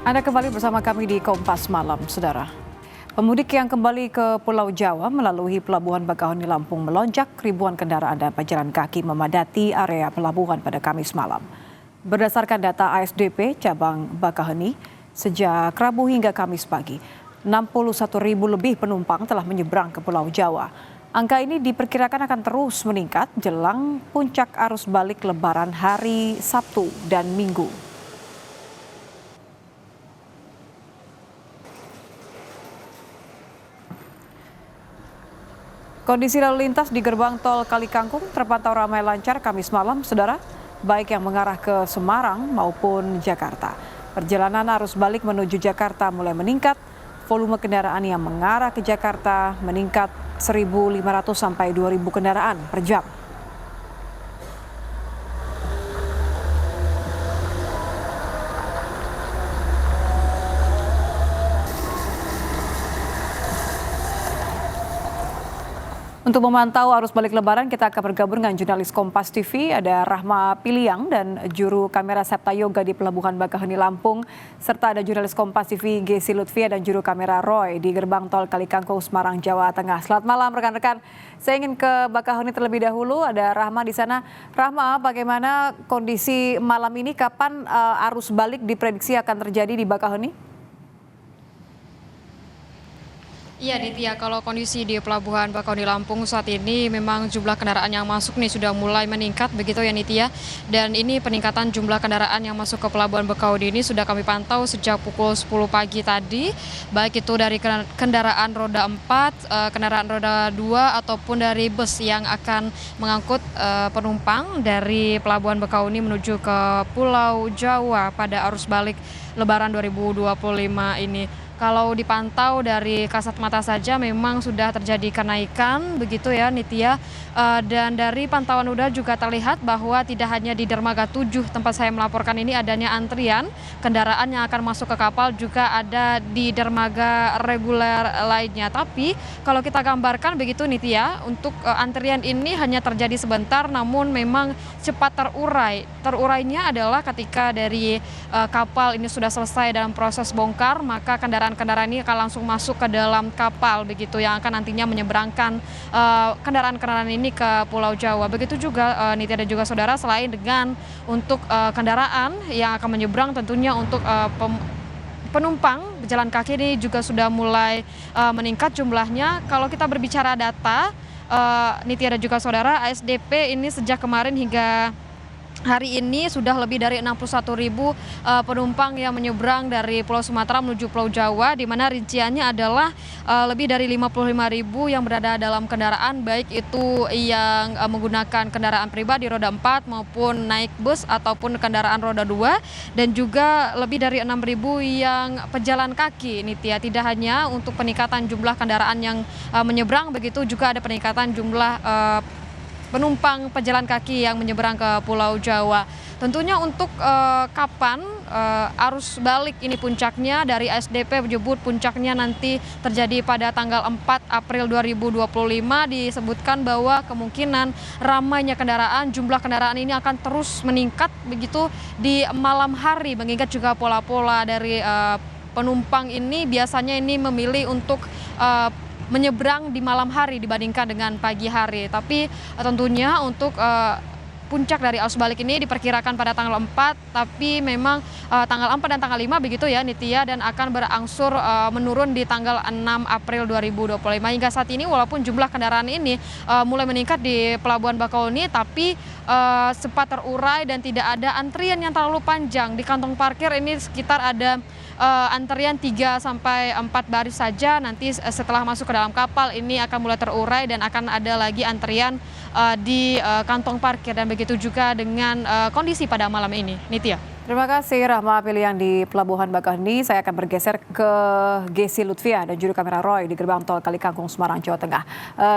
Anda kembali bersama kami di Kompas Malam, Saudara. Pemudik yang kembali ke Pulau Jawa melalui Pelabuhan Bakauheni Lampung melonjak, ribuan kendaraan dan pejalan kaki memadati area pelabuhan pada Kamis malam. Berdasarkan data ASDP cabang Bakauheni, sejak Rabu hingga Kamis pagi, 61.000 lebih penumpang telah menyeberang ke Pulau Jawa. Angka ini diperkirakan akan terus meningkat jelang puncak arus balik Lebaran hari Sabtu dan Minggu. Kondisi lalu lintas di gerbang tol Kalikangkung terpantau ramai lancar Kamis malam, Saudara, baik yang mengarah ke Semarang maupun Jakarta. Perjalanan arus balik menuju Jakarta mulai meningkat, volume kendaraan yang mengarah ke Jakarta meningkat 1.500 sampai 2.000 kendaraan per jam. Untuk memantau arus balik Lebaran, kita akan bergabung dengan jurnalis Kompas TV, ada Rahma Piliang dan juru kamera Septa Yoga di Pelabuhan Bakauheni Lampung, serta ada jurnalis Kompas TV Gesi Lutfia dan juru kamera Roy di gerbang tol Kalikangkung Semarang, Jawa Tengah. Selamat malam rekan-rekan. Saya ingin ke Bakauheni terlebih dahulu, ada Rahma di sana. Rahma, bagaimana kondisi malam ini? Kapan arus balik diprediksi akan terjadi di Bakauheni? Iya Ditya, kalau kondisi di Pelabuhan Bakauheni Lampung saat ini memang jumlah kendaraan yang masuk nih sudah mulai meningkat begitu ya Nitya. Dan ini peningkatan jumlah kendaraan yang masuk ke Pelabuhan Bakauheni ini sudah kami pantau sejak pukul 10 pagi tadi. Baik itu dari kendaraan roda 4, kendaraan roda 2 ataupun dari bus yang akan mengangkut penumpang dari Pelabuhan Bakauheni menuju ke Pulau Jawa pada arus balik Lebaran 2025 ini. Kalau dipantau dari kasat mata saja memang sudah terjadi kenaikan begitu ya Nitya. Dan dari pantauan udara juga terlihat bahwa tidak hanya di dermaga 7 tempat saya melaporkan ini adanya antrian kendaraan yang akan masuk ke kapal, juga ada di dermaga reguler lainnya. Tapi kalau kita gambarkan begitu Nitya, untuk antrian ini hanya terjadi sebentar namun memang cepat terurai. Terurainya adalah ketika dari kapal ini sudah selesai dalam proses bongkar, maka kendaraan ini akan langsung masuk ke dalam kapal begitu yang akan nantinya menyeberangkan kendaraan-kendaraan ini ke Pulau Jawa. Begitu juga Nitya dan juga saudara, selain dengan untuk kendaraan yang akan menyeberang, tentunya untuk penumpang pejalan kaki ini juga sudah mulai meningkat jumlahnya. Kalau kita berbicara data Nitya dan juga saudara, ASDP ini sejak kemarin hingga hari ini sudah lebih dari 61.000 penumpang yang menyeberang dari Pulau Sumatera menuju Pulau Jawa, di mana rinciannya adalah lebih dari 55.000 yang berada dalam kendaraan, baik itu yang menggunakan kendaraan pribadi roda 4 maupun naik bus ataupun kendaraan roda 2, dan juga lebih dari 6.000 yang pejalan kaki. Nitya, tidak hanya untuk peningkatan jumlah kendaraan yang menyeberang, begitu juga ada peningkatan jumlah penumpang pejalan kaki yang menyeberang ke Pulau Jawa. Tentunya untuk kapan arus balik ini puncaknya, dari ASDP menyebut puncaknya nanti terjadi pada tanggal 4 April 2025. Disebutkan bahwa kemungkinan ramainya kendaraan, jumlah kendaraan ini akan terus meningkat begitu di malam hari, mengingat juga pola-pola dari penumpang ini biasanya ini memilih untuk menyeberang di malam hari dibandingkan dengan pagi hari. Tapi tentunya untuk puncak dari arus balik ini diperkirakan pada tanggal 4, tapi memang tanggal 4 dan tanggal 5 begitu ya Nitya, dan akan berangsur menurun di tanggal 6 April 2025. Hingga saat ini walaupun jumlah kendaraan ini mulai meningkat di Pelabuhan Bakauheni, tapi sempat terurai dan tidak ada antrian yang terlalu panjang. Di kantong parkir ini sekitar ada antrian 3 sampai 4 baris saja. Nanti setelah masuk ke dalam kapal ini akan mulai terurai dan akan ada lagi antrian di kantong parkir, dan begitu juga dengan kondisi pada malam ini. Nitya. Terima kasih Rahma Piliang di Pelabuhan Bakauheni. Saya akan bergeser ke Gesi Lutfia dan juru kamera Roy di gerbang tol Kalikangkung Semarang, Jawa Tengah.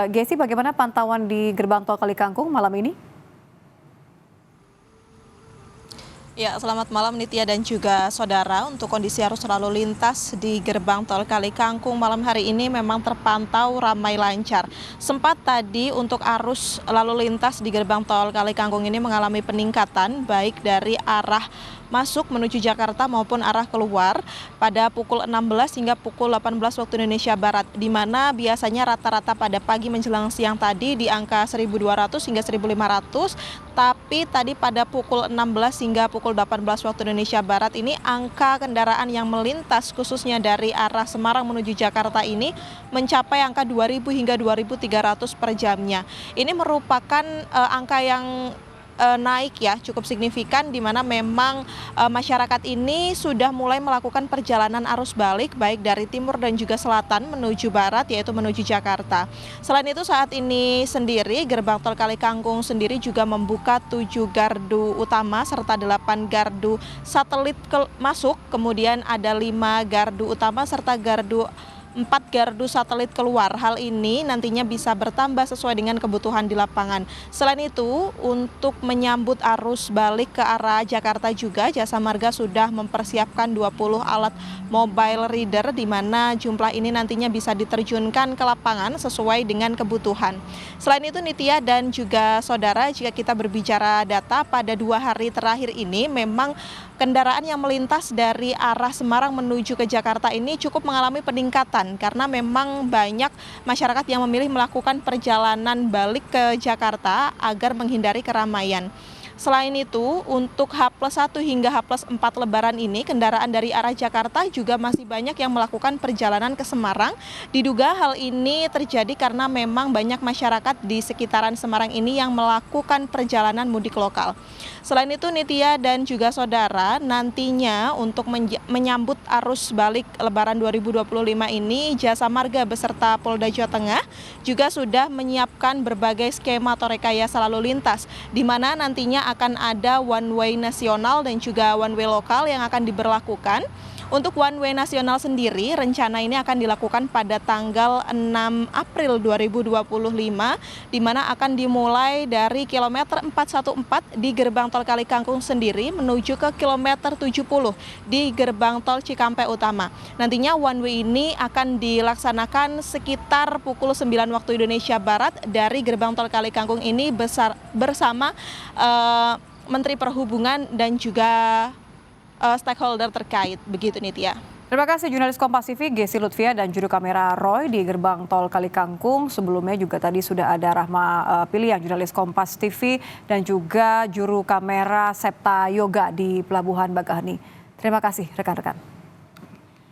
Gesi, bagaimana pantauan di gerbang tol Kalikangkung malam ini? Ya, selamat malam Nitya dan juga saudara. Untuk kondisi arus lalu lintas di gerbang tol Kalikangkung malam hari ini memang terpantau ramai lancar. Sempat tadi untuk arus lalu lintas di gerbang tol Kalikangkung ini mengalami peningkatan baik dari arah masuk menuju Jakarta maupun arah keluar pada pukul 16 hingga pukul 18 waktu Indonesia Barat, di mana biasanya rata-rata pada pagi menjelang siang tadi di angka 1.200 hingga 1.500, tapi tadi pada pukul 16 hingga pukul 18 waktu Indonesia Barat ini angka kendaraan yang melintas khususnya dari arah Semarang menuju Jakarta ini mencapai angka 2.000 hingga 2.300 per jamnya. Ini merupakan angka yang naik ya, cukup signifikan, di mana memang masyarakat ini sudah mulai melakukan perjalanan arus balik baik dari timur dan juga selatan menuju barat, yaitu menuju Jakarta. Selain itu saat ini sendiri gerbang tol Kali Kangkung sendiri juga membuka 7 gardu utama serta 8 gardu satelit masuk, kemudian ada 5 gardu utama serta 4 gardu satelit keluar. Hal ini nantinya bisa bertambah sesuai dengan kebutuhan di lapangan. Selain itu, untuk menyambut arus balik ke arah Jakarta juga, Jasa Marga sudah mempersiapkan 20 alat mobile reader, di mana jumlah ini nantinya bisa diterjunkan ke lapangan sesuai dengan kebutuhan. Selain itu, Nitya dan juga saudara, jika kita berbicara data pada 2 hari terakhir ini, memang kendaraan yang melintas dari arah Semarang menuju ke Jakarta ini cukup mengalami peningkatan karena memang banyak masyarakat yang memilih melakukan perjalanan balik ke Jakarta agar menghindari keramaian. Selain itu, untuk H+1 hingga H+4 Lebaran ini, kendaraan dari arah Jakarta juga masih banyak yang melakukan perjalanan ke Semarang. Diduga hal ini terjadi karena memang banyak masyarakat di sekitaran Semarang ini yang melakukan perjalanan mudik lokal. Selain itu, Nitya dan juga saudara, nantinya untuk menyambut arus balik Lebaran 2025 ini, Jasa Marga beserta Polda Jawa Tengah juga sudah menyiapkan berbagai skema atau rekayasa lalu lintas, di mana nantinya akan ada one way nasional dan juga one way lokal yang akan diberlakukan. Untuk one way nasional sendiri, rencana ini akan dilakukan pada tanggal 6 April 2025, di mana akan dimulai dari kilometer 414 di gerbang tol Kali Kangkung sendiri menuju ke kilometer 70 di gerbang tol Cikampek Utama. Nantinya one way ini akan dilaksanakan sekitar pukul 9 waktu Indonesia Barat dari gerbang tol Kali Kangkung ini bersama Menteri Perhubungan dan juga stakeholder terkait, begitu Nitya. Terima kasih jurnalis Kompas TV Gesi Lutfia dan juru kamera Roy di gerbang tol Kali Kangkung. Sebelumnya juga tadi sudah ada Rahma Piliang, jurnalis Kompas TV, dan juga juru kamera Septa Yoga di Pelabuhan Bakaheni. Terima kasih rekan-rekan.